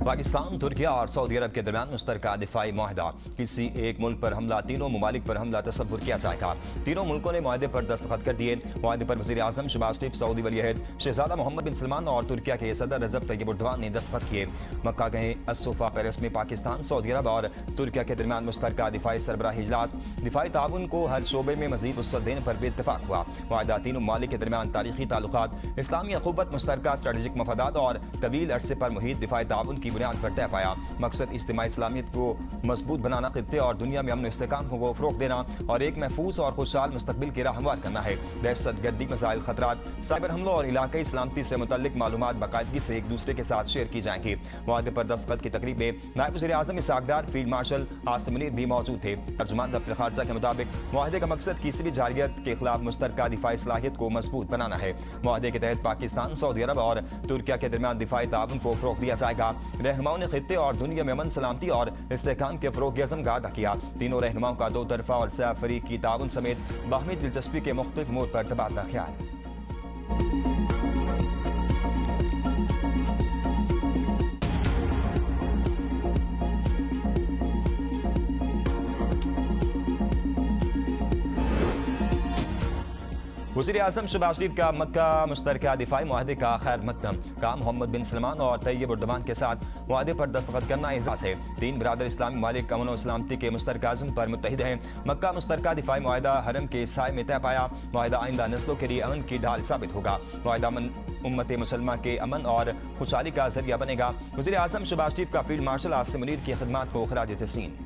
पाकिस्तान, तुर्किया और सऊदी अरब के दरमियान मुश्तरका दिफाई मुआहदा। किसी एक मुल्क पर हमला तीनों ममालिक पर हमला तसव्वुर किया जाएगा। तीनों मुल्कों ने मुआहदे पर दस्तखत कर दिए। मुआहदे पर वज़ीर आज़म शहबाज शरीफ, सऊदी वली अहद शहजादा मोहम्मद बिन सलमान और तुर्किया के सदर रजब तैयब एर्दोगान ने दस्तखत किए। मक्का के असोफा पैलेस में पाकिस्तान, सऊदी अरब और तुर्किया के दरमियान मुश्तरका दिफाई सरबराही इजलास दिफाई ताउन को हर शोबे में मजीद वसअत देने पर भी इत्तफाक हुआ। मुआहदा तीनों ममालिक के दरमियान तारीखी ताल्लुकात, इस्लामी अखुवत, मुश्तरका स्ट्रेटेजिक मफादात और तवील अरसे पर मुहित दिफाई ताउन की बुनियाद पर तय पाया। मकसद इज्तिमाई इस्लामियत को मजबूत बनाना, खित्ते और दुनिया में अमन इस्तेकाम को फ़रोग़ देना और एक महफूज और खुशहाल मुस्तकबिल की राह हमवार करना है। दहशत गर्दी, मसाइल, खतरात, साइबर हमलों और इलाकाई सलामती से मुतल्लिक मालूमात बाकायदगी से एक दूसरे के साथ शेयर की जाएंगी। मुआहदे पर दस्तखत की तकरीब में नायब वज़ीर आज़म इसहाक़ डार, फील्ड मार्शल आसिम मुनीर भी मौजूद थे। तर्जुमान दफ्तर खारजा के मुताबिक मुआहदे का मकसद किसी भी जारियत के खिलाफ मुश्तरका दिफाई सलाहियत को मजबूत बनाना है। मुआहदे के तहत पाकिस्तान, सऊदी अरब और तुर्किया के दरमियान दिफाई ताउन को फ़रोग़ दिया जाएगा। रहनुमाओं ने खित्ते और दुनिया में अमन, सलामती और इस्तेहकाम के फ़रोग़ की अज़म का अदा किया। तीनों रहनुमाओं का दो तरफ़ा और सह फ़रीक़ी ताउन समेत बाहमी दिलचस्पी के मुख्तलिफ अमूर पर तबादला ख्याल। वज़ीर आज़म शहबाज शरीफ का मक्का मुश्तरका दिफाई मुआहदे का खैर मकदम का मोहम्मद बिन सलमान और तैयब एर्दोगान के साथ मुआहदे पर दस्तखत करना एजाज़ है। तीन बरादर इस्लामी ममालिक अमन और सलामती के मुश्तरका अज़्म पर मुत्तहिद हैं। मक्का मुश्तरका दिफाई मुआहदा हरम के साए में तय पाया। मुआहदा आइंदा नस्लों के लिए अमन की ढाल साबित होगा। मुआहदा उम्मत मुसलमा के अमन और खुशहाली का जरिया बनेगा। वज़ीर आज़म शहबाज शरीफ का फील्ड मार्शल आसिम मुनीर की खिदमात को खराज तहसीन।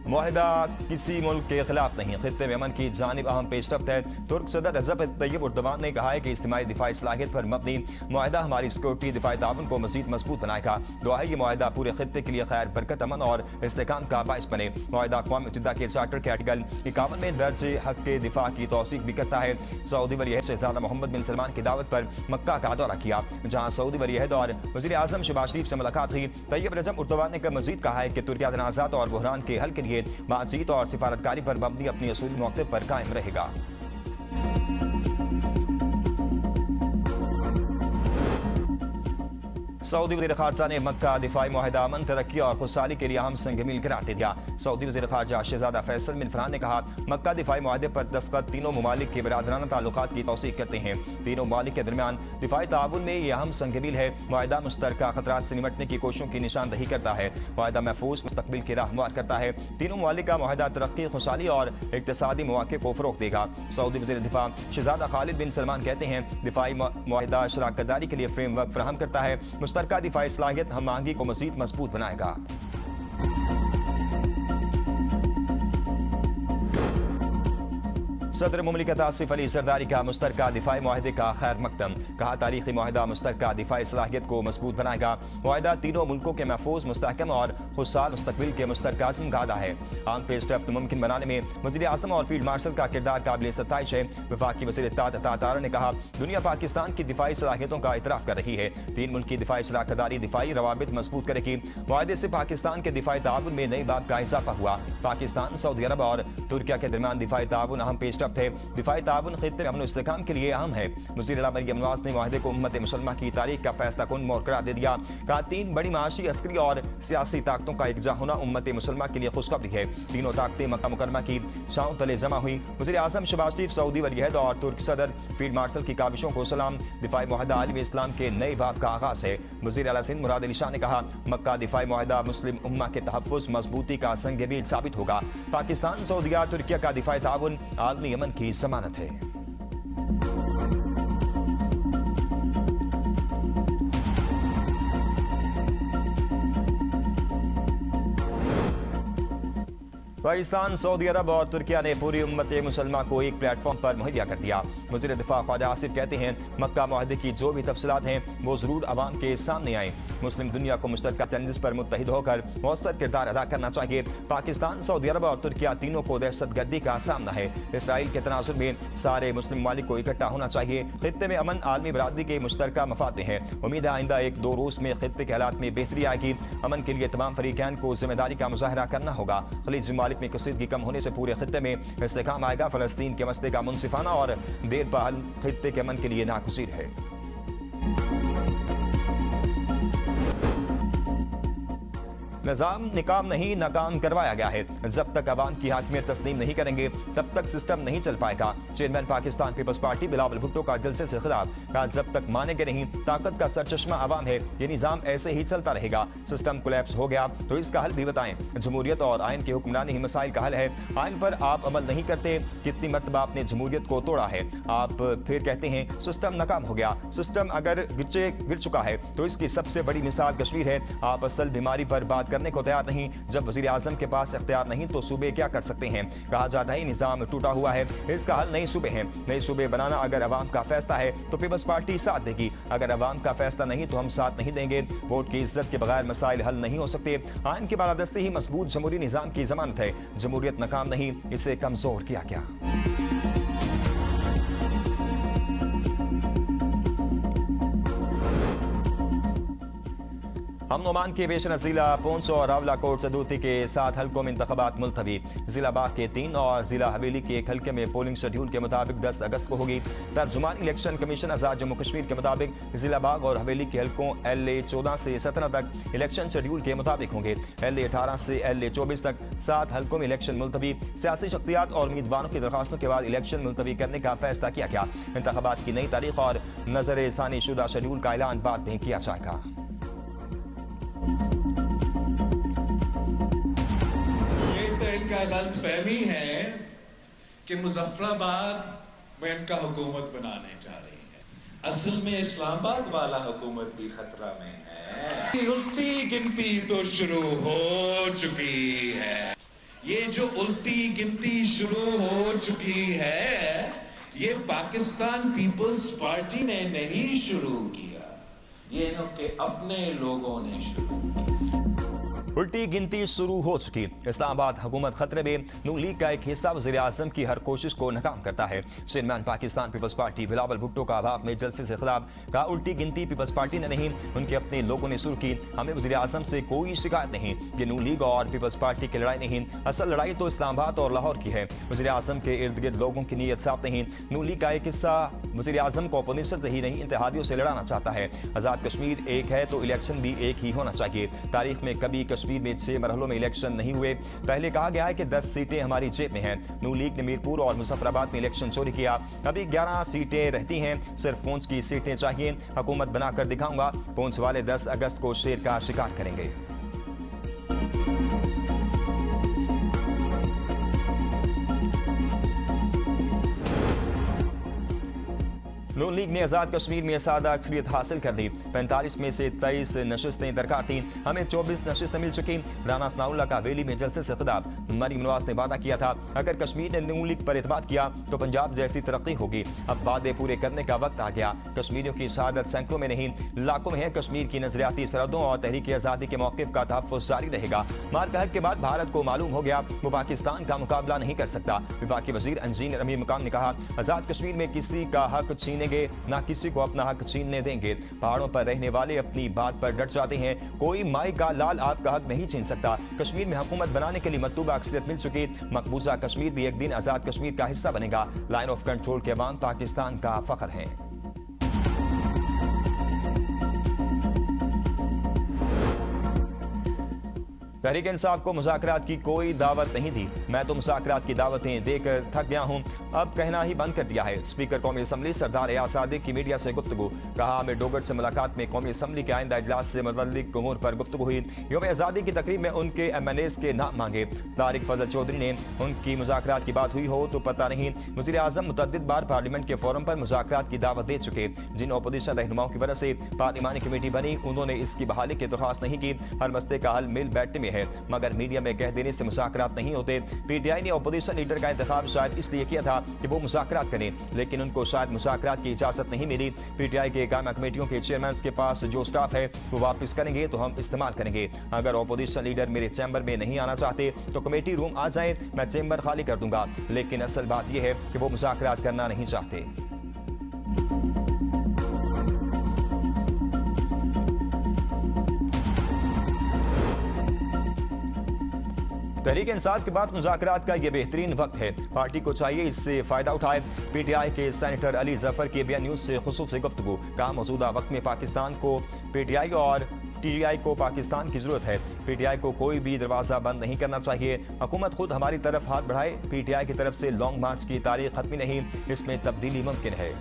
मुआहदा किसी मुल्क के खिलाफ नहीं, खित्ते में अमन की जानिब अहम पेशरफ्त है। तुर्क सदर रजब तैयब एर्दोगान ने कहा है कि इज्तिमाई दिफाई सलाहियत पर मबनी मुआहदा हमारी सिक्योरिटी दिफाई ताउन को मज़ीद मजबूत बनाएगा। दुआ है ये मुआहदा पूरे खित्ते के लिए खैर, बरकत, अमन और इस्तेहकाम का बाइस बने। मुआहदा अक़वाम मुत्तहिदा के चार्टर के आर्टिकल 51 में दर्ज हक़ के दिफा की तौसीक़ भी करता है। सऊदी वली अहद शहजादा मोहम्मद बिन सलमान की दावत पर मक्का का दौरा किया, जहाँ सऊदी वली अहद और वज़ीर आज़म शहबाज शरीफ से मुलाकात हुई। तैयब रजब एर्दोगान ने मज़ीद कहा है कि तुर्किया तनाज़ात और बहरान के हल के लिए बातचीत और सिफारतकारी पर मबनी अपनी असूली मौक़े पर कायम रहेगा। सऊदी वज़ीर ख़ारजा ने मक्का दिफाई मुआहदा अमन, तरक्की और खुशहाली के लिए अहम संग-ए-मील करार दे दिया। सऊदी वज़ीर ख़ारजा शहजादा फैसल बिन फरहान ने कहा, मक्का दिफाई मुआहदे पर दस्तखत तीनों ममालिक के बरादराना ताल्लुकात की तौसीक़ करते हैं। तीनों ममालिक के दरमियान दिफाई ताउन में यह अहम संग-ए-मील है। मुआहदा मुश्तरका खतरात से निपटने की कोशिशों की निशानदही करता है। मुआहदा महफूज मुस्तकबिल की राह हमवार करता है। तीनों ममालिक का मुआहदा तरक्की, खुशहाली और इक़्तिसादी मौक़े को फ़रोग़ देगा। सऊदी वज़ीर दिफा शहजादा खालिद बिन सलमान कहते हैं, दिफाई मुआहदा शराकत दारी के लिए फ्रेमवर्क फराहम करता है। मुश्तरका दिफाई सलाहियत हम आगे को मज़ीद मजबूत बनाएगा। सदर मुमलिकत आसिफ अली ज़रदारी का मुश्तरका दिफाई मुआहदे का खैर मकदम, कहा तारीखी मुआहदा मुश्तरका दिफाई सलाहियत को मजबूत बनाएगा। मुआहदा तीनों मुल्कों के महफूज, मुस्तहकम और खुशहाल मुस्तकबिल के मुश्तरका अज़्म का अदा है। आम पेशरफ्त मुमकिन बनाने में वज़ीर आज़म और फील्ड मार्शल का किरदार काबिल सत्ताइश है। वफाकी वज़ीर इत्तेहाद अता तारा ने कहा, दुनिया पाकिस्तान की दिफाई सलाहियतों का इतराफ़ कर रही है। तीन मुल्क की दिफाई शराकतदारी दिफाई रवाबित मजबूत करेगी। मुआहदे से पाकिस्तान के दिफाई ताउन में नई बाब का इजाफा हुआ। पाकिस्तान, सऊदी अरब और तुर्किया के दरमियान दिफाई ताउन अहम पेशरफ्त है। दिफाई ताउन खित्ते में अमन इस्तेहकाम के लिए अहम है। वज़ीर आला मरियम नवाज़ ने मुआहदे को उम्मत मुसलमा की तारीख का फैसला कुन मोड़ करार दे दिया। कहा, तीन बड़ी माशी, अस्करी और सियासी ताकतों का एकजा होना उम्मत मुसलमा के लिए खुशखबरी है। तीनों ताकतें मक्का मुकरमा की छांव तले जमा हुई। वज़ीर आज़म शहबाज शरीफ, सऊदी वली अहद और तुर्क सदर फील्ड मार्शल की काविशों को सलाम। दिफाई मुआहदा आलमी इस्लाम के नए बाब का आगाज़ है। वज़ीर आला सिंध मुराद अली शाह ने कहा, मक्का दिफाई मुआहदा मुस्लिम उम्मा के तहफ़्फ़ुज़ मजबूती का संग-ए-मील साबित होगा। पाकिस्तान, सऊदीया, तुर्किया का दिफाई ताउन आलमी अमन की ज़मानत है। पाकिस्तान, सऊदी अरब और तुर्किया ने पूरी उम्मत मुसलमा को एक प्लेटफॉर्म पर मुहैया कर दिया। वज़ीर दिफा ख्वाजा आसिफ कहते हैं, मक्का मुआहदे की जो भी तफसीलात हैं वो ज़रूर आवाम के सामने आएँ। मुस्लिम दुनिया को मुश्तरका चैलेंजेस पर मुत्तहिद होकर मौसर किरदार अदा करना चाहिए। पाकिस्तान, सऊदी अरब और तुर्किया तीनों को दहशत गर्दी का सामना है। इसराइल के तनाजुर में सारे मुस्लिम ममालिक को इकट्ठा होना चाहिए। खित्ते में अमन, आलमी बरादरी के मुश्तरका मफादे हैं। उम्मीद है आइंदा एक दो रोज़ में खित्ते के हालात में बेहतरी आएगी। अमन के लिए तमाम फरीकैन को जिम्मेदारी का मुजाहरा करना होगा। खलीज ममालिक ममालिक में कसीदगी कम होने से पूरे खित्ते में इस्तेहकाम आएगा। फलस्तीन के मसले का मुनसिफाना और देर पर हल खित्ते के अमन के लिए नागुज़ीर है। निज़ाम निकाम नहीं नाकाम करवाया गया है। जब तक अवाम की हाकमियत तस्लीम नहीं करेंगे तब तक सिस्टम नहीं चल पाएगा। Chairman Pakistan Peoples Party Bilawal Bhutto का जलसे से खिताब। कहा जब तक मानेंगे नहीं, ताकत का सरचश्मा अवाम है, ये निज़ाम ऐसे ही चलता रहेगा। सिस्टम कोलैप्स हो गया तो इसका हल भी बताएं। जमहूरियत और आइन की हुक्मरानी ही मसाइल का हल है। आइन पर आप अमल नहीं करते। कितनी मरतबा आपने जमहूरियत को तोड़ा है। आप फिर कहते हैं सिस्टम नाकाम हो गया। सिस्टम अगर गिर चुका है तो इसकी सबसे बड़ी मिसाल कश्मीर है। आप असल बीमारी पर बात करने को तैयार नहीं। जब वजीर आजम के पास इख्तियार नहीं तो सूबे क्या कर सकते हैं। कहा जाता है निजाम टूटा हुआ है, इसका हल नए सूबे हैं। नए सूबे बनाना अगर अवाम का फैसला है तो पीपल्स पार्टी साथ देगी। अगर अवाम का फैसला नहीं तो हम साथ नहीं देंगे। वोट की इज्जत के बगैर मसाइल हल नहीं हो सकते। आइन की बालादस्ती ही मजबूत जमहूरी निजाम की जमानत है। जमहूरियत नाकाम नहीं, इसे कमजोर किया गया। अमन ओमान के पेश नज़र जिला पूंछ और रावलाकोट सदूती के 7 हल्कों में इंतखाबात मुलतवी। जिला बाग के 3 और जिला हवेली के एक हल्के में पोलिंग शेड्यूल के मुताबिक 10 अगस्त को होगी। तर्जुमान इलेक्शन कमीशन आजाद जम्मू कश्मीर के मुताबिक जिला बाग और हवेली के हल्कों LA 14 से 17 तक इलेक्शन शेड्यूल के मुताबिक होंगे। LA 18 से LA 24 तक 7 हल्कों में इलेक्शन मुलतवी। सियासी शख्सियात और उम्मीदवारों की दरखास्तों के बाद इलेक्शन मुलतवी करने का फैसला किया गया। इंतखाबात की नई तारीख और नजर सानी शुदा शेड्यूल का ऐलान बाद में किया जाएगा। इनका गलतफहमी है कि मुजफ्फराबाद में इनका हुकूमत बनाने जा रही है। असल में इस्लामाबाद वाला हुकूमत भी खतरा में है। उल्टी गिनती तो शुरू हो चुकी है। ये जो उल्टी गिनती शुरू हो चुकी है, ये पाकिस्तान पीपल्स पार्टी ने नहीं शुरू किया, ये इनके अपने लोगों ने शुरू किया। उल्टी गिनती शुरू हो चुकी। इस्लामाबाद हुकूमत खतरे में। नून लीग का एक हिस्सा वज़ीर आज़म की हर कोशिश को नाकाम करता है। Chairman Pakistan Peoples Party Bilawal Bhutto का अभाव में जलसे से खिताब। कहा उल्टी गिनती पीपल्स पार्टी ने नहीं, उनके अपने लोगों ने शुरू की। हमें वज़ीर आज़म से कोई शिकायत नहीं। ये नून लीग और पीपल्स पार्टी की लड़ाई नहीं, असल लड़ाई तो इस्लामाबाद और लाहौर की है। वज़ीर आज़म के इर्द गिर्द लोगों की नीयत साफ नहीं। नून लीग का एक हिस्सा वज़ीर आज़म को अपोजिशन से ही नहीं, इत्तेहादियों से लड़ाना चाहता है। आज़ाद कश्मीर एक है तो इलेक्शन भी एक ही होना चाहिए। तारीख में कभी कश्मीर में 6 मरहलों में इलेक्शन नहीं हुए। पहले कहा गया है कि 10 सीटें हमारी जेब में हैं। नून लीग ने मीरपुर और मुजफ्फराबाद में इलेक्शन चोरी किया। अभी 11 सीटें रहती हैं। सिर्फ पूंछ की सीटें चाहिए। हुकूमत बनाकर दिखाऊंगा। पूंछ वाले 10 अगस्त को शेर का शिकार करेंगे। नून लीग ने आज़ाद कश्मीर में सादा अक्सरियत हासिल कर ली। 45 में से 23 नशिस्तें दरकार थीं। हमें 24 नशिस्तें मिल चुकी। राना सनाउल्लाह का हवेली में जलसे से खिताब। मरीम नवाज ने वादा किया था अगर कश्मीर ने नून लीग पर एतमाद किया तो पंजाब जैसी तरक्की होगी। अब वादे पूरे करने का वक्त आ गया। कश्मीरियों की शहादत सैकड़ों में नहीं लाखों में है। कश्मीर की नजरियाती सरहदों और तहरीक आज़ादी के मौक़िफ़ का तहफ़्फ़ुज़ जारी रहेगा। मार कहर के बाद भारत को मालूम हो गया वो पाकिस्तान का मुकाबला नहीं कर सकता। वफाकी वज़ीर इंजीनियर अमीर मुकाम ने कहा आज़ाद कश्मीर में किसी का हक छीनेंगे ना किसी को अपना हक छीनने देंगे। पहाड़ों पर रहने वाले अपनी बात पर डट जाते हैं। कोई माई का लाल आपका हक नहीं छीन सकता। कश्मीर में हुकूमत बनाने के लिए मतलूबा अक्सरियत मिल चुकी। मकबूजा कश्मीर भी एक दिन आज़ाद कश्मीर का हिस्सा बनेगा। लाइन ऑफ कंट्रोल के अवाम पाकिस्तान का फख्र है। तहरीक इंसाफ को मुज़ाकरात की कोई दावत नहीं दी। मैं तो मुज़ाकरात की दावतें देकर थक गया हूँ, अब कहना ही बंद कर दिया है। स्पीकर कौमी असम्बली सरदार एयाज सादिक की मीडिया से गुफ्तगू। कहा हमें डोगर से मुलाकात में कौमी असम्बली के आइंदा इजलास से मुतल्लिक उमूर पर गुफ्तगू हुई। यौम आज़ादी की तकरीब में उनके MNAs के नाम मांगे। तारिक फजल चौधरी ने उनकी मुज़ाकरात की बात हुई हो तो पता नहीं। वज़ीर आज़म मुतअद्दिद बार पार्लियामेंट के फोरम पर मुज़ाकरात की दावत दे चुके। जिन अपोजिशन रहनुमाओं की वजह से पार्लिमानी कमेटी बनी उन्होंने इसकी बहाली की दरख्वास्त नहीं की। हर मसले का हल मिल बैठने में है, मगर मीडिया में कह देने से मुज़ाकरात नहीं होते। PTI ने अपोजिशन लीडर का इंतखाब शायद इसलिए किया था कि वो मुज़ाकरात करें, लेकिन उनको शायद मुज़ाकरात की इजाज़त नहीं मिली। PTI के कायमा कमेटियों के चेयरमैन के पास जो स्टाफ है वो वापस करेंगे तो हम इस्तेमाल करेंगे। अगर अपोजिशन लीडर मेरे चैम्बर में नहीं आना चाहते तो कमेटी रूम आ जाए, मैं चैम्बर खाली कर दूंगा। लेकिन असल बात यह है कि वो मुज़ाकरात करना नहीं चाहते। तहरीक इंसाफ के बाद मुज़ाकरात का यह बेहतरीन वक्त है, पार्टी को चाहिए इससे फायदा उठाए। पीटीआई के सेनेटर अली जफर की एबीएन न्यूज से खुसूसी गुफ्तगू, कहा मौजूदा वक्त में पाकिस्तान को पीटीआई और टीआई को पाकिस्तान की जरूरत है। पीटीआई को कोई भी दरवाजा बंद नहीं करना चाहिए। हुकूमत खुद हमारी तरफ हाथ बढ़ाए। पीटीआई की तरफ से लॉन्ग मार्च की तारीख खत्म नहीं, इसमें तब्दीली मुमकिन है।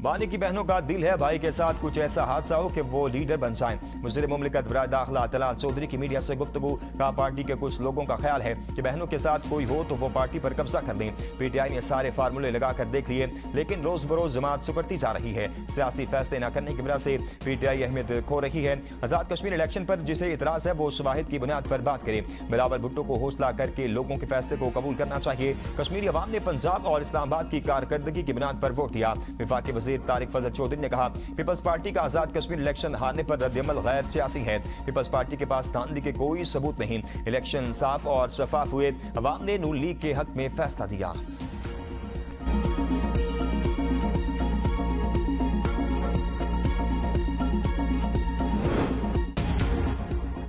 बानी की बहनों का दिल है भाई के साथ कुछ ऐसा हादसा हो कि वो लीडर बन जाएं। वज़ीर मुमलिकत बराए दाखिला तलाल चौधरी की मीडिया से गुफ्तगू, कहा पार्टी के कुछ लोगों का ख्याल है कि बहनों के साथ कोई हो तो वो पार्टी पर कब्जा कर दें। पीटीआई ने सारे फार्मूले लगाकर देख लिए, लेकिन रोज बरोज जमात सुकड़ती जा रही है। सियासी फैसले न करने की वजह से पीटीआई अहमियत खो रही है। आजाद कश्मीर इलेक्शन पर जिसे इतराज है वो शवाहिद की बुनियाद पर बात करे। बिलावल भुट्टो को हौसला करके लोगों के फैसले को कबूल करना चाहिए। कश्मीरी अवाम ने पंजाब और इस्लामाबाद की कारकर्दगी की बुनियाद पर वोट दिया। वफाकी वजीर तारिक फजल चौधरी ने कहा पीपल्स पार्टी का आजाद कश्मीर इलेक्शन हारने पर रद्दअमल गैर सियासी है। पीपल्स पार्टी के पास धांधली के कोई सबूत नहीं। इलेक्शन साफ और शफाफ हुए। अवाम ने नून लीग के हक में फैसला दिया।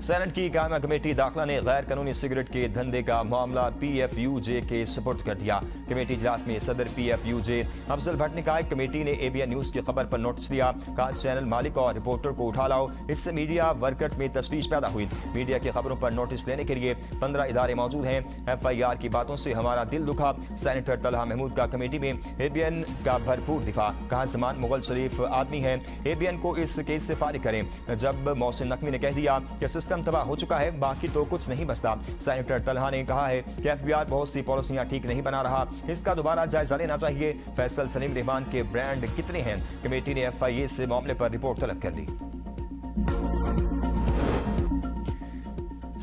सेनेट की कायमा कमेटी दाखिला ने गैर कानूनी सिगरेट के धंधे का मामला PFUJ के सुपुर्द कर दिया। कमेटी इजलास में सदर PFUJ अफजल भट्ट ने कहा कमेटी ने एबीएन न्यूज की खबर पर नोटिस दिया। कहा चैनल मालिक और रिपोर्टर को उठा लाओ, इससे मीडिया वर्कर्स में तशवीश पैदा हुई। मीडिया की खबरों पर नोटिस लेने के लिए 15 इदारे मौजूद हैं। FIR की बातों से हमारा दिल दुखा। सेनेटर तलहा महमूद का कमेटी में एबीएन का भरपूर दिफा। कहा जमान मुगल शरीफ आदमी है, एबीएन को इस केस से फारिग करें। जब मोहसिन नकवी ने कह दिया कि सिस्टम तबाह हो चुका है, बाकी तो कुछ नहीं बचता। सेनेटर तलहा ने कहा है कि FBR बहुत सी पॉलिसियां ठीक नहीं बना रहा, इसका दोबारा जायजा लेना चाहिए। फैसल सलीम रहमान के ब्रांड कितने हैं? कमेटी ने FIA से मामले पर रिपोर्ट तलब कर ली।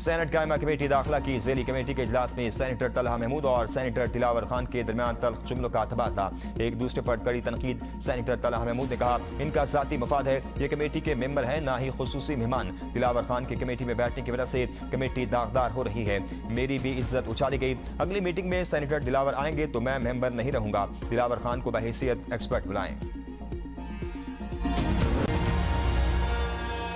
सेनेट कायमा कमेटी दाखिला की ज़ेली कमेटी के इजलास में सेनेटर तलहा महमूद और सेनेटर दिलावर खान के दरमियान तल्ख जुमलों का तबादला। एक दूसरे पर कड़ी तनकीद। सेनेटर तलहा महमूद ने कहा इनका ज़ाती मफाद है, ये कमेटी के मेंबर हैं ना ही खुसूसी मेहमान। दिलावर खान की कमेटी में बैठने की वजह से कमेटी दागदार हो रही है। मेरी भी इज्जत उछाली गई। अगली मीटिंग में सेनेटर दिलावर आएंगे तो मैं मेंबर नहीं रहूंगा। दिलावर खान को बहैसियत एक्सपर्ट बुलाएं।